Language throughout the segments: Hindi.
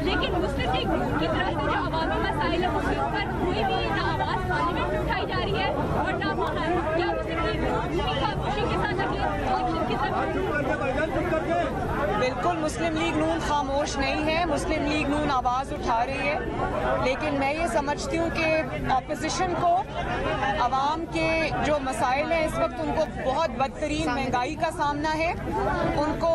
लेकिन मुस्लिम लीग की तरफ से जो अवामी मसाइल है उसके ऊपर कोई भी ना आवाज़ पार्लियामेंट में उठाई जा रही है और ना बाहर। क्या मुस्लिम लीग पूरी खामोशी के साथ अगले इलेक्शन की तरफ? बिल्कुल मुस्लिम लीग नून खामोश नहीं है, मुस्लिम लीग नून आवाज़ उठा रही है। लेकिन मैं ये समझती हूँ कि अपोजिशन को आवाम के जो मसाइल हैं इस वक्त उनको बहुत बदतरीन महंगाई का सामना है, उनको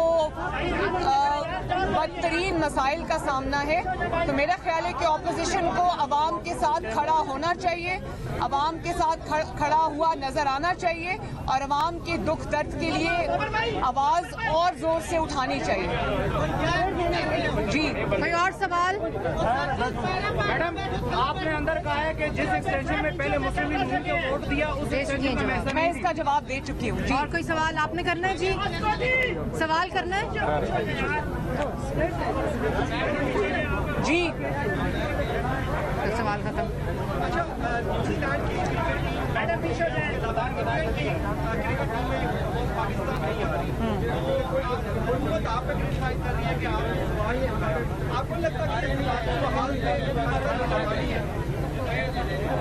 बदतरीन मसाइल का सामना है। तो मेरा ख्याल है कि अपोजिशन को आवाम के साथ खड़ा होना चाहिए, आवाम के साथ खड़ा हुआ नजर आना चाहिए और आवाम के दुख दर्द के लिए आवाज़ और जोर से उठानी चाहिए। जी कोई और सवाल? मैडम, आपने अंदर कहा है कि जिस एक्सटेंशन में पहले मुस्लिम लीग नून को वोट दिया उस एक्सटेंशन में मैं इसका जवाब दे चुकी हूँ। और कोई सवाल आपने करना है? जी सवाल करना है जी। तो सवाल खत्म।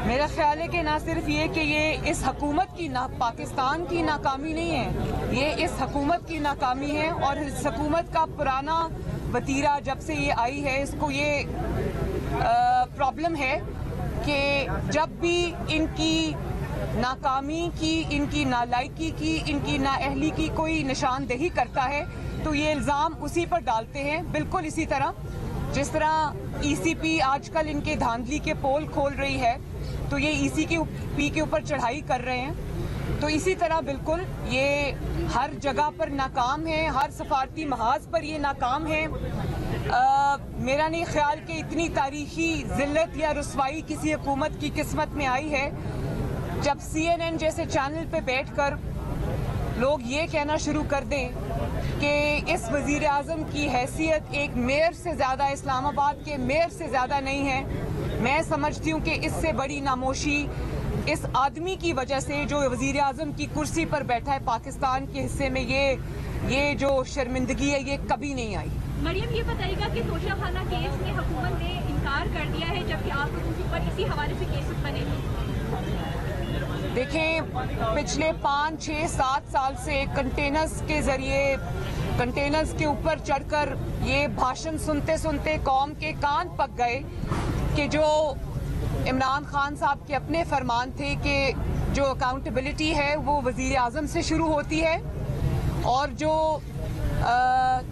मेरा ख्याल है कि ना सिर्फ ये कि ये इस हुकूमत की पाकिस्तान की नाकामी नहीं है, ये इस हुकूमत की नाकामी है और इस हुकूमत का पुराना वतीरा जब से ये आई है इसको ये प्रॉब्लम है कि जब भी इनकी नाकामी की, इनकी नालायकी की, इनकी नाअहली की कोई निशानदेही करता है तो ये इल्ज़ाम उसी पर डालते हैं। बिल्कुल इसी तरह जिस तरह ईसीपी आजकल इनके धांधली के पोल खोल रही है तो ये ईसीपी के ऊपर चढ़ाई कर रहे हैं, तो इसी तरह बिल्कुल ये हर जगह पर नाकाम है, हर सफारती महाज पर ये नाकाम है। मेरा नहीं ख्याल कि इतनी तारीखी जिल्लत या रुसवाई किसी हुकूमत की किस्मत में आई है जब CNN जैसे चैनल पे बैठकर लोग ये कहना शुरू कर दें कि इस वज़ीर आज़म की हैसियत एक मेयर से ज़्यादा, इस्लामाबाद के मेयर से ज़्यादा नहीं है। मैं समझती हूँ कि इससे बड़ी नामोशी इस आदमी की वजह से जो वज़ीर आज़म की कुर्सी पर बैठा है पाकिस्तान के हिस्से में, ये जो शर्मिंदगी है ये कभी नहीं आई। मरियम, ये बताइएगा कि तोशा खाना केस में हुकूमत ने इनकार कर दिया है जबकि आप लोगों के ऊपर इसी हवाले से केसेस बने हैं। देखें, पिछले 5, 6, 7 साल से कंटेनर्स के जरिए कंटेनर्स के ऊपर चढ़कर ये भाषण सुनते सुनते कौम के कान पक गए कि जो इमरान खान साहब के अपने फरमान थे कि जो अकाउंटेबिलिटी है वो वज़ीर आज़म से शुरू होती है और जो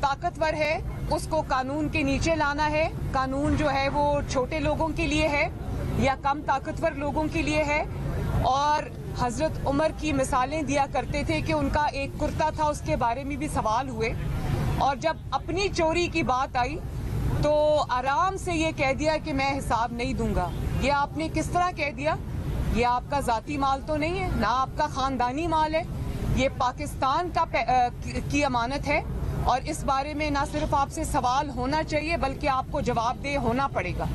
ताकतवर है उसको कानून के नीचे लाना है। कानून जो है वो छोटे लोगों के लिए है या कम ताकतवर लोगों के लिए है। और हज़रत उमर की मिसालें दिया करते थे कि उनका एक कुर्ता था, उसके बारे में भी सवाल हुए और जब अपनी चोरी की बात आई तो आराम से ये कह दिया कि मैं हिसाब नहीं दूंगा। ये आपने किस तरह कह दिया? ये आपका ज़ाती माल तो नहीं है, ना आपका ख़ानदानी माल है, ये पाकिस्तान की अमानत है और इस बारे में ना सिर्फ आपसे सवाल होना चाहिए बल्कि आपको जवाबदेह होना पड़ेगा।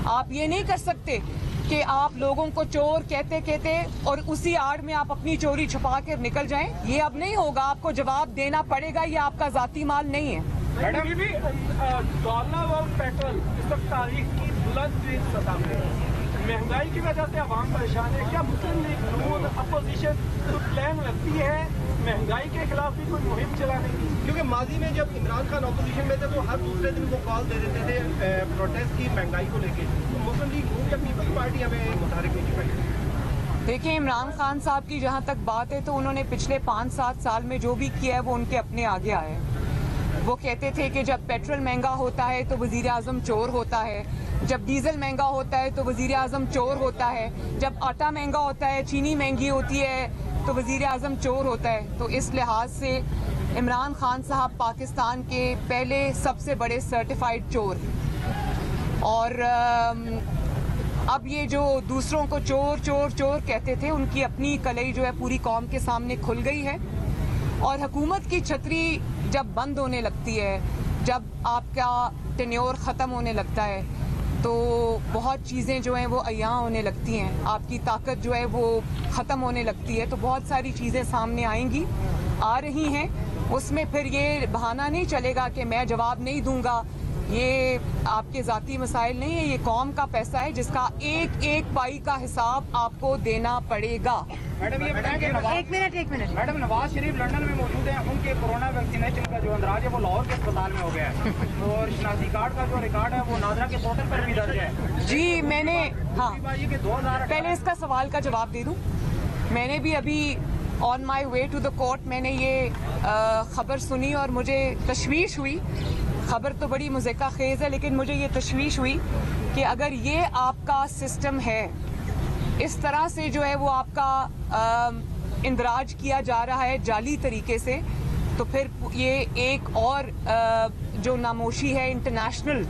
आप ये नहीं कर सकते कि आप लोगों को चोर कहते कहते और उसी आड़ में आप अपनी चोरी छुपा कर निकल जाएं। ये अब नहीं होगा, आपको जवाब देना पड़ेगा, ये आपका ज़ाती माल नहीं है। मैडम, ये भी डॉलर और पेट्रोल इस वक्त तारीख की बुलंद सतह पे महंगाई की वजह से आवाम परेशान है। क्या मुस्लिम लीग नून अपोजिशन तो प्लान रखती है महंगाई के खिलाफ भी कोई मुहिम चलाने की? क्योंकि माजी में जब इमरान खान अपोजिशन में थे तो हर दूसरे दिन वो कॉल दे देते थे प्रोटेस्ट की महंगाई को लेके, तो मुस्लिम लीग नून या पीपल्स पार्टी हमें मुतारिक नहीं पड़ी। देखिए, इमरान खान साहब की जहाँ तक बात है तो उन्होंने पिछले 5-7 साल में जो भी किया है वो उनके अपने आगे आया है। वो कहते थे कि जब पेट्रोल महंगा होता है तो वज़ीर आज़म चोर होता है, जब डीजल महंगा होता है तो वज़ीर आज़म चोर होता है, जब आटा महंगा होता है, चीनी महंगी होती है तो वज़ीर आज़म चोर होता है। तो इस लिहाज से इमरान खान साहब पाकिस्तान के पहले सबसे बड़े सर्टिफाइड चोर हैं। और अब ये जो दूसरों को चोर चोर चोर कहते थे उनकी अपनी कलई जो है पूरी कौम के सामने खुल गई है। और हुकूमत की छतरी जब बंद होने लगती है, जब आपका टेन्योर ख़त्म होने लगता है तो बहुत चीज़ें जो हैं वो अय्यां होने लगती हैं, आपकी ताकत जो है वो ख़त्म होने लगती है। तो बहुत सारी चीज़ें सामने आएंगी, आ रही हैं, उसमें फिर ये बहाना नहीं चलेगा कि मैं जवाब नहीं दूंगा ये आपके ज़ाती मसाइल नहीं है, ये कौम का पैसा है जिसका एक एक पाई का हिसाब आपको देना पड़ेगा। मैडम ये बताएं कि एक minute madam Nawaz Sharif London में मौजूद हैं, उनके कोरोना वैक्सीनेशन का जो अंदराज है वो लाहौर के अस्पताल में हो गया है और शनाख्ती कार्ड का जो रिकॉर्ड है वो नादरा के पोर्टल पर भी दर्ज है। जी मैंने कि 2018 पहले इसका सवाल का जवाब दे दूं। मैंने भी अभी on my way to the court मैंने ये खबर सुनी और मुझे तशवीश हुई। खबर तो बड़ी मुज़क्का खेज़ है लेकिन मुझे ये तशवीश हुई कि अगर ये आपका सिस्टम है, इस तरह से जो है वो आपका इंदराज किया जा रहा है जाली तरीके से, तो फिर ये एक और जो नामोशी है इंटरनेशनल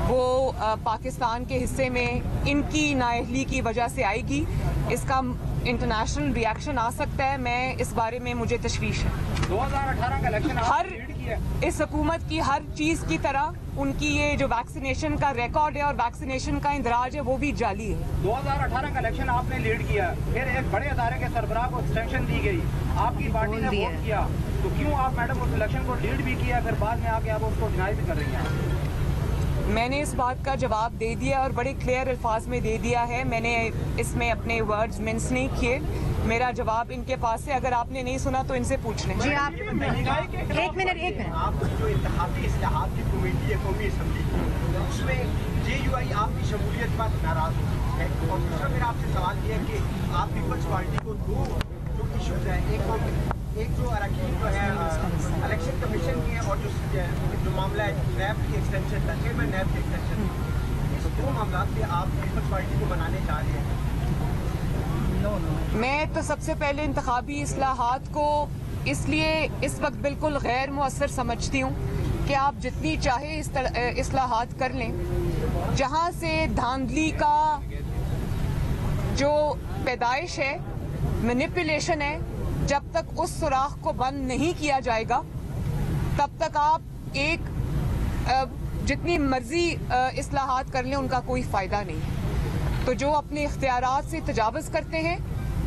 वो पाकिस्तान के हिस्से में इनकी नाअहली की वजह से आएगी। इसका इंटरनेशनल रिएक्शन आ सकता है। मैं इस बारे में मुझे तशवीश है। 2018 का इलेक्शन हर इस हुकूमत की हर चीज़ की तरह उनकी ये जो वैक्सीनेशन का रिकॉर्ड है और वैक्सीनेशन का इंदराज है वो भी जाली है। 2018 का इलेक्शन आपने लीड किया, फिर एक बड़े अदारे के सरबराह को एक्सटेंशन दी गई, आपकी पार्टी ने वोट किया, तो क्यों आप मैडम उस इलेक्शन को लीड भी किया फिर बाद में आके आप उसको डिनाई भी कर रही हैं? मैंने इस बात का जवाब दे दिया और बड़े क्लियर अल्फाज में दे दिया है। मैंने इसमें अपने वर्ड्स मिन्स नहीं किए। मेरा जवाब इनके पास है, अगर आपने नहीं सुना तो इनसे पूछ लें। जी आप एक मिनट आपकी जो इंतखाबी इस्लाहात की कमेटी है कौमी असम्बली, उसमें JUI आपकी शमूलियत पर नाराज है। और दूसरा मेरा आपसे सवाल ये है कि आप पीपल्स पार्टी को दो जो इशूज हैं, एक जो अरकान जो है इलेक्शन कमीशन की है और जो मामला है नैब की एक्सटेंशन का, चेयरमैन नैब की एक्सटेंशन, इस दो मामला पे आप पीपल्स पार्टी को बनाने जा रहे हैं। मैं तो सबसे पहले इंतखाबी इस्लाहात को इसलिए इस वक्त बिल्कुल गैर मुअस्सर समझती हूँ कि आप जितनी चाहे इस्लाहात कर लें, जहाँ से धांधली का जो पैदाइश है, मैनिपुलेशन है, जब तक उस सुराख को बंद नहीं किया जाएगा तब तक आप एक जितनी मर्जी इस्लाहात कर लें उनका कोई फ़ायदा नहीं है। तो जो अपने इख्तियारात से तजावुज़ करते हैं,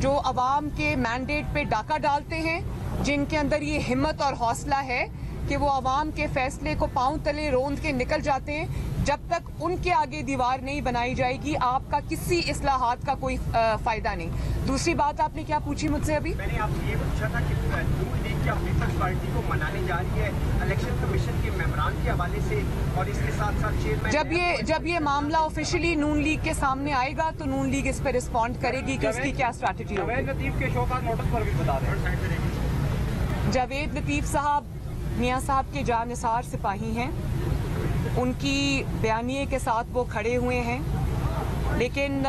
जो अवाम के मैंडेट पे डाका डालते हैं, जिनके अंदर ये हिम्मत और हौसला है कि वो अवाम के फैसले को पांव तले रोंद के निकल जाते हैं, जब तक उनके आगे दीवार नहीं बनाई जाएगी आपका किसी इस्लाहात का कोई फ़ायदा नहीं। दूसरी बात आपने क्या पूछी मुझसे अभी? मैंने आपसे ये पूछा था कि नून लीग क्या पीपल्स पार्टी को मनाने जा रही है इलेक्शन कमीशन के मेमोरान के हवाले से, और इसके साथ साथ चेयरमैन जब ये मामला ऑफिशियली नून लीग के सामने आएगा तो नून लीग इस पर रिस्पॉन्ड करेगी कि उसकी क्या स्ट्रैटेजी होगी। जावेद लतीफ के शो का नोटिस पर भी बता दें। जावेद लतीफ साहब मियाँ साहब के जानिसार सिपाही हैं, उनकी बयानिए के साथ वो खड़े हुए हैं, लेकिन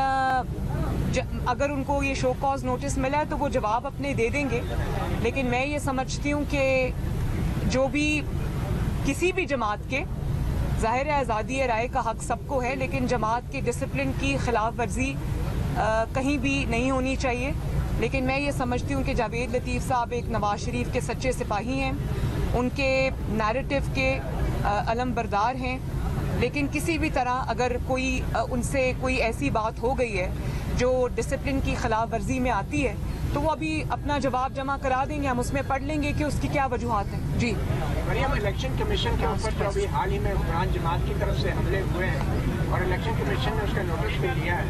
अगर उनको ये शो कॉज नोटिस मिला है तो वो जवाब अपने दे देंगे। लेकिन मैं ये समझती हूँ कि जो भी किसी भी जमात के, ज़ाहिर है आज़ादी राय का हक सबको है, लेकिन जमात के डिसिप्लिन की खिलाफ वर्जी कहीं भी नहीं होनी चाहिए। लेकिन मैं ये समझती हूँ कि जावेद लतीफ़ साहब एक नवाज शरीफ के सच्चे सिपाही हैं, उनके नैरेटिव के अलम बरदार हैं, लेकिन किसी भी तरह अगर कोई उनसे कोई ऐसी बात हो गई है जो डिसिप्लिन की खिलाफ वर्जी में आती है तो वो अभी अपना जवाब जमा करा देंगे, हम उसमें पढ़ लेंगे कि उसकी क्या वजूहात हैं। जी मरियम, इलेक्शन कमीशन के ऊपर जो अभी हाल ही में हुक्मरान जमात की तरफ से हमले हुए हैं और इलेक्शन कमीशन ने उसका नोटिस भी लिया है,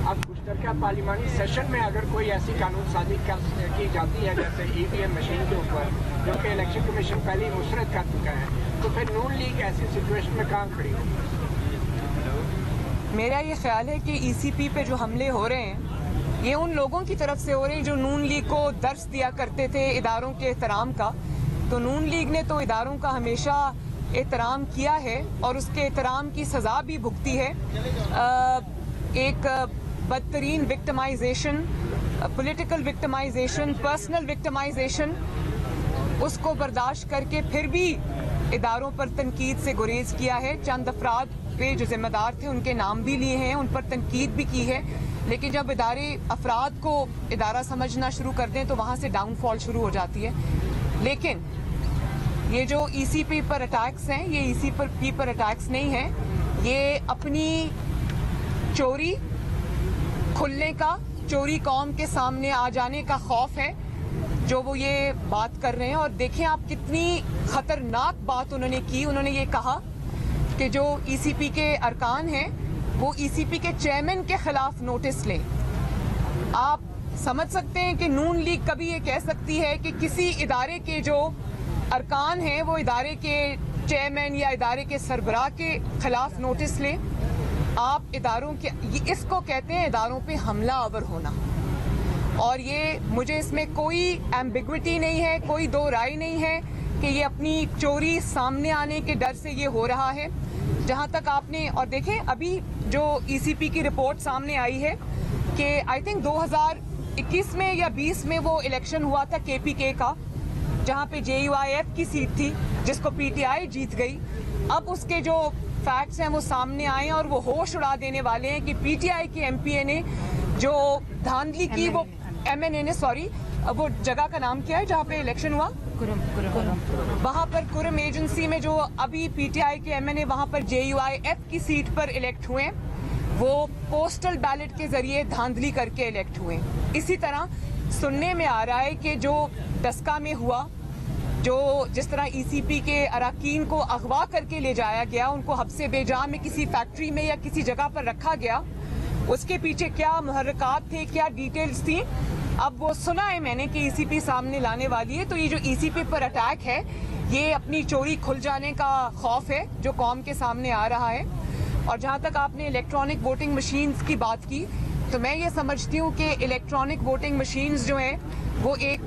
अब मुश्तरका पार्लिमानी सेशन में अगर कोई ऐसी कानून साजी की जाती है जैसे EVM मशीन के ऊपर, जो कि इलेक्शन कमीशन पहले ही मुस्तरद कर चुका है, तो फिर नून लीग ऐसी सिचुएशन में कहाँ खड़ी है? मेरा ये ख्याल है कि ECP पे जो हमले हो रहे हैं ये उन लोगों की तरफ से हो रहे हैं जो नून लीग को दर्स दिया करते थे इदारों के एहतराम का। तो नून लीग ने तो इदारों का हमेशा एहतराम किया है और उसके एहतराम की सज़ा भी भुगती है। एक बदतरीन victimisation, political victimisation, personal victimisation, उसको बर्दाश्त करके फिर भी इदारों पर तनकीद से गुरेज किया है। चंद अफराद पे जो जिम्मेदार थे उनके नाम भी लिए हैं, उन पर तनकीद भी की है, लेकिन जब इदारे अफराद को इदारा समझना शुरू कर दें तो वहाँ से डाउनफॉल शुरू हो जाती है। लेकिन ये जो ECP पर अटैक्स हैं, ये ECP पर अटैक्स नहीं हैं, ये अपनी चोरी खुलने का, चोरी कौम के सामने आ जाने का खौफ है जो वो ये बात कर रहे हैं। और देखें आप कितनी खतरनाक बात उन्होंने की। उन्होंने ये कहा कि जो ECP के अरकान हैं वो ECP के चेयरमैन के खिलाफ नोटिस लें। आप समझ सकते हैं कि नून लीग कभी ये कह सकती है कि किसी इदारे के जो अरकान हैं वो इदारे के चेयरमैन या इदारे के सरबराह के खिलाफ नोटिस लें। आप इदारों के, इसको कहते हैं इदारों पे हमला आवर होना। और ये मुझे इसमें कोई एम्बिग्विटी नहीं है, कोई दो राय नहीं है कि ये अपनी चोरी सामने आने के डर से ये हो रहा है। जहाँ तक आपने, और देखें अभी जो ECP की रिपोर्ट सामने आई है कि आई थिंक 2021 में या 20 में वो इलेक्शन हुआ था KPK का, जहाँ पे JUIF की सीट थी जिसको PTI जीत गई। अब उसके जो फैक्ट्स हैं वो सामने आए और वो होश उड़ा देने वाले हैं कि PTI के MPA ने जो धांधली की, वो MNA ने, सॉरी, वो जगह का नाम क्या है जहाँ पे इलेक्शन हुआ, वहाँ पर कुरम एजेंसी में जो अभी PTI के MNA वहाँ पर JUIF की सीट पर इलेक्ट हुए, वो पोस्टल बैलेट के जरिए धांधली करके इलेक्ट हुए। इसी तरह सुनने में आ रहा है कि जो डस्का में हुआ, जो जिस तरह ECP के अरकान को अगवा करके ले जाया गया, उनको हब्से बेजा में किसी फैक्ट्री में या किसी जगह पर रखा गया, उसके पीछे क्या मुहर्रिकात थे, क्या डिटेल्स थी, अब वो सुना है मैंने कि ECP सामने लाने वाली है। तो ये जो ECP पर अटैक है, ये अपनी चोरी खुल जाने का खौफ है जो कौम के सामने आ रहा है। और जहाँ तक आपने इलेक्ट्रॉनिक वोटिंग मशीन्स की बात की, तो मैं ये समझती हूँ कि इलेक्ट्रॉनिक वोटिंग मशीन्स जो हैं वो एक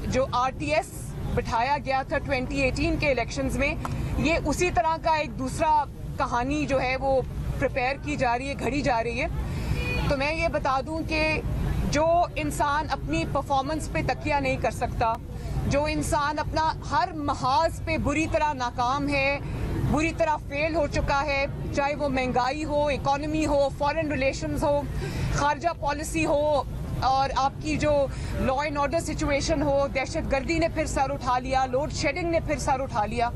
जो RTS बिठाया गया था 2018 के इलेक्शंस में, ये उसी तरह का एक दूसरा कहानी जो है वो प्रिपेयर की जा रही है, घड़ी जा रही है। तो मैं ये बता दूं कि जो इंसान अपनी परफॉर्मेंस पे तकिया नहीं कर सकता, जो इंसान अपना हर महाज पे बुरी तरह नाकाम है, बुरी तरह फेल हो चुका है, चाहे वो महंगाई हो, इकोनॉमी हो, फॉरेन रिलेशंस हो, खारजा पॉलिसी हो, और आपकी जो लॉ एंड ऑर्डर सिचुएशन हो, दहशतगर्दी ने फिर सर उठा लिया, लोड शेडिंग ने फिर सर उठा लिया,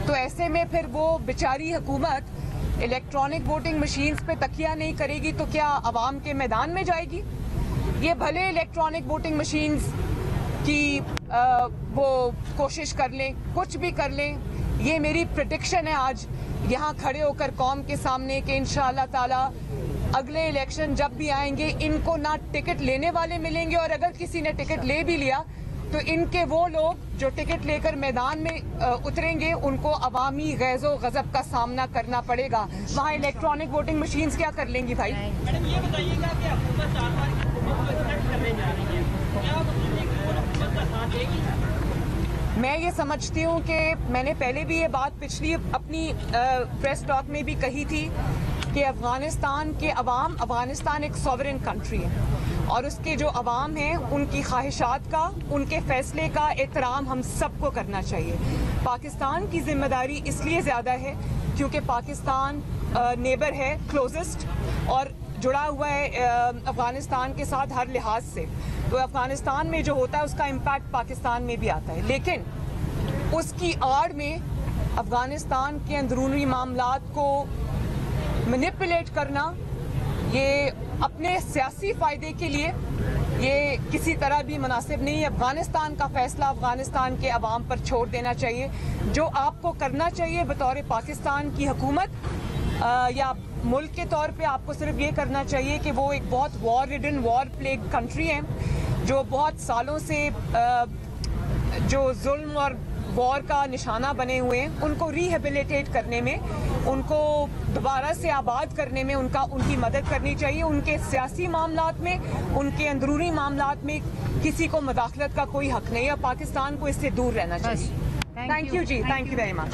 तो ऐसे में फिर वो बेचारी हुकूमत इलेक्ट्रॉनिक वोटिंग मशीन्स पे तकिया नहीं करेगी तो क्या अवाम के मैदान में जाएगी? ये भले इलेक्ट्रॉनिक वोटिंग मशीन्स की वो कोशिश कर लें, कुछ भी कर लें, ये मेरी प्रेडिक्शन है आज यहाँ खड़े होकर कौम के सामने कि इंशाअल्लाह ताला अगले इलेक्शन जब भी आएंगे, इनको ना टिकट लेने वाले मिलेंगे, और अगर किसी ने टिकट ले भी लिया तो इनके वो लोग जो टिकट लेकर मैदान में उतरेंगे, उनको अवामी गैज़ो गज़ब का सामना करना पड़ेगा। वहाँ इलेक्ट्रॉनिक वोटिंग मशीन्स क्या कर लेंगी भाई? मैडम ये बताइएगा कि हुकूमत 4 तारीख को करने जा रही है, क्या हुकूमत का साथ देगी? मैं ये समझती हूँ कि मैंने पहले भी ये बात पिछली अपनी प्रेस टॉक में भी कही थी कि अफगानिस्तान के अवाम, अफगानिस्तान एक सॉवरेन कंट्री है और उसके जो अवाम हैं उनकी ख्वाहिशात का, उनके फैसले का एहतराम हम सबको करना चाहिए। पाकिस्तान की जिम्मेदारी इसलिए ज़्यादा है क्योंकि पाकिस्तान नेबर है, क्लोजेस्ट, और जुड़ा हुआ है अफगानिस्तान के साथ हर लिहाज से। तो अफगानिस्तान में जो होता है उसका इम्पैक्ट पाकिस्तान में भी आता है, लेकिन उसकी आड़ में अफगानिस्तान के अंदरूनी मामलात को मैनिपुलेट करना, ये अपने सियासी फ़ायदे के लिए, ये किसी तरह भी मुनासिब नहीं है। अफगानिस्तान का फैसला अफगानिस्तान के अवाम पर छोड़ देना चाहिए। जो आपको करना चाहिए बतौर पाकिस्तान की हुकूमत या मुल्क के तौर पे, आपको सिर्फ ये करना चाहिए कि वो एक बहुत war ridden, war plague country है जो बहुत सालों से जो जुल्म और वॉर का निशाना बने हुए हैं, उनको रिहेबिलिटेट करने में, उनको दोबारा से आबाद करने में उनकी मदद करनी चाहिए। उनके सियासी मामलात में, उनके अंदरूनी मामलात में किसी को मुदाखलत का कोई हक नहीं है। पाकिस्तान को इससे दूर रहना चाहिए। Thank you ji, thank you very much.